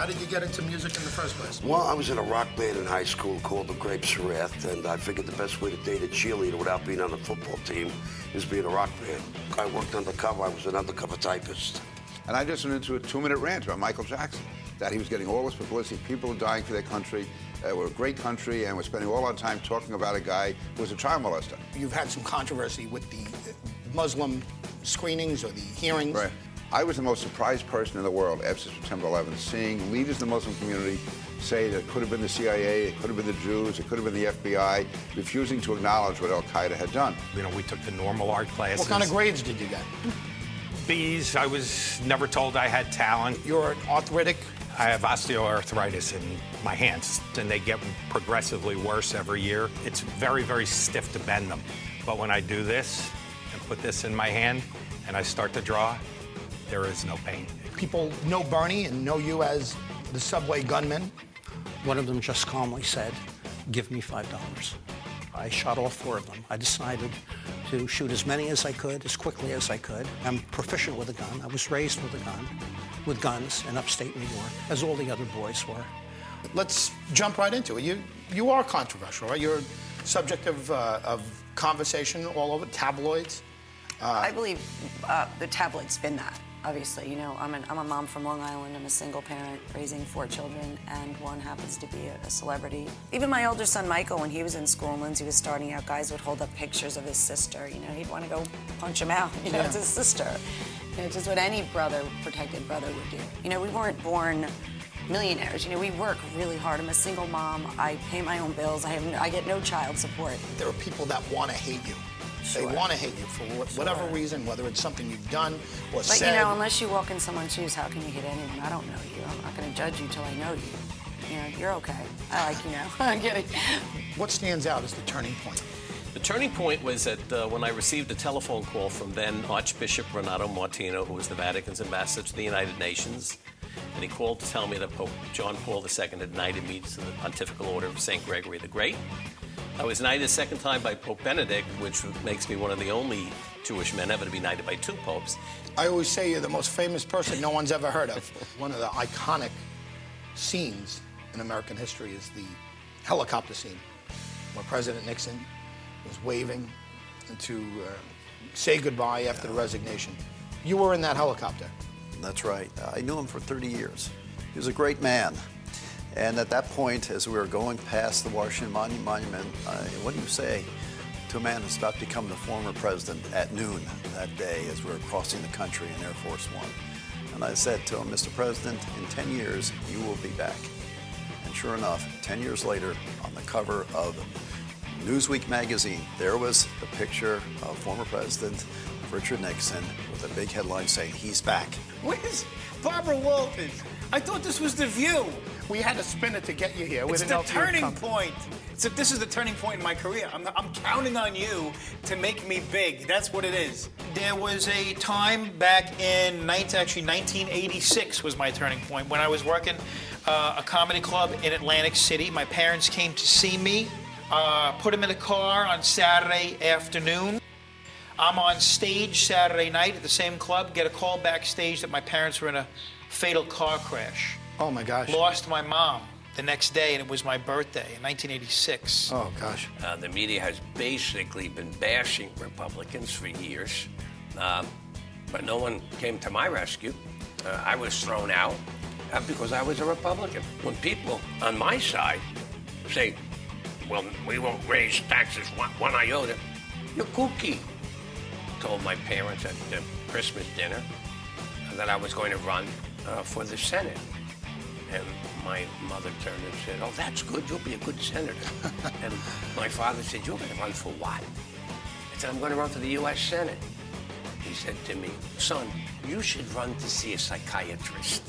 did you get into music in the first place? Well, I was in a rock band in high school called the Grapes of Wrath, and I figured the best way to date a cheerleader without being on the football team is being a rock band. I worked undercover. I was an undercover typist. And I just went into a 2-minute rant about Michael Jackson, that he was getting all this publicity. People were dying for their country. We're a great country, and we're spending all our time talking about a guy who was a child molester. You've had some controversy with the Muslim screenings or the hearings. Right. I was the most surprised person in the world after September 11th, seeing leaders in the Muslim community say that it could have been the CIA, it could have been the Jews, it could have been the FBI, refusing to acknowledge what al-Qaeda had done. You know, we took the normal art classes. What kind of grades did you get? B's. I was never told I had talent. You're an arthritic? I have osteoarthritis in my hands, and they get progressively worse every year. It's very, very stiff to bend them. But when I do this and put this in my hand and I start to draw, there is no pain. People know Bernie and know you as the subway gunman. One of them just calmly said, "Give me $5." I shot all 4 of them. I decided to shoot as many as I could, as quickly as I could. I'm proficient with a gun. I was raised with a gun, with guns in upstate New York, as all the other boys were. Let's jump right into it. You are controversial, right? You're subject of conversation all over tabloids. I believe the tabloids spin that. Obviously, you know, I'm a mom from Long Island. I'm a single parent raising 4 children, and one happens to be a celebrity. Even my older son, Michael, when he was in school and Lindsay was starting out, guys would hold up pictures of his sister. You know, he'd want to go punch him out. You know, it's his sister. You know, just what any protected brother would do. You know, we weren't born millionaires. You know, we work really hard. I'm a single mom. I pay my own bills. I get no child support. There are people that want to hate you. They want to hate you for whatever reason, whether it's something you've done or said. But, you know, unless you walk in someone's shoes, how can you hate anyone? I don't know you. I'm not going to judge you till I know you. You know, you're okay. I like you now. I'm kidding. What stands out as the turning point? The turning point was that when I received a telephone call from then Archbishop Renato Martino, who was the Vatican's ambassador to the United Nations, and he called to tell me that Pope John Paul II had knighted me to the Pontifical Order of St. Gregory the Great. I was knighted a second time by Pope Benedict, which makes me one of the only Jewish men ever to be knighted by 2 popes. I always say you're the most famous person no one's ever heard of. One of the iconic scenes in American history is the helicopter scene, where President Nixon was waving to say goodbye after the resignation. You were in that helicopter. That's right. I knew him for 30 years. He was a great man. And at that point, as we were going past the Washington Monument, what do you say to a man who's about to become the former president at noon that day as we were crossing the country in Air Force One? And I said to him, "Mr. President, in 10 years, you will be back." And sure enough, 10 years later, on the cover of Newsweek magazine, there was the picture of former President Richard Nixon with a big headline saying, "He's back." Where's Barbara Walters? I thought this was The View. We had to spin it to get you here. It's the turning point. So this is the turning point in my career. I'm counting on you to make me big. That's what it is. There was a time back in 1986 was my turning point when I was working a comedy club in Atlantic City. My parents came to see me, put them in a car on Saturday afternoon. I'm on stage Saturday night at the same club, get a call backstage that my parents were in a fatal car crash. Oh, my gosh. Lost my mom the next day, and it was my birthday in 1986. Oh, gosh. The media has basically been bashing Republicans for years, but no one came to my rescue. I was thrown out because I was a Republican. When people on my side say, "Well, we won't raise taxes one iota," you're kooky. Told my parents at the Christmas dinner that I was going to run for the Senate. And my mother turned and said, "Oh, that's good. You'll be a good senator." And my father said, "You're going to run for what?" I said, "I'm going to run for the U.S. Senate." He said to me, "Son, you should run to see a psychiatrist."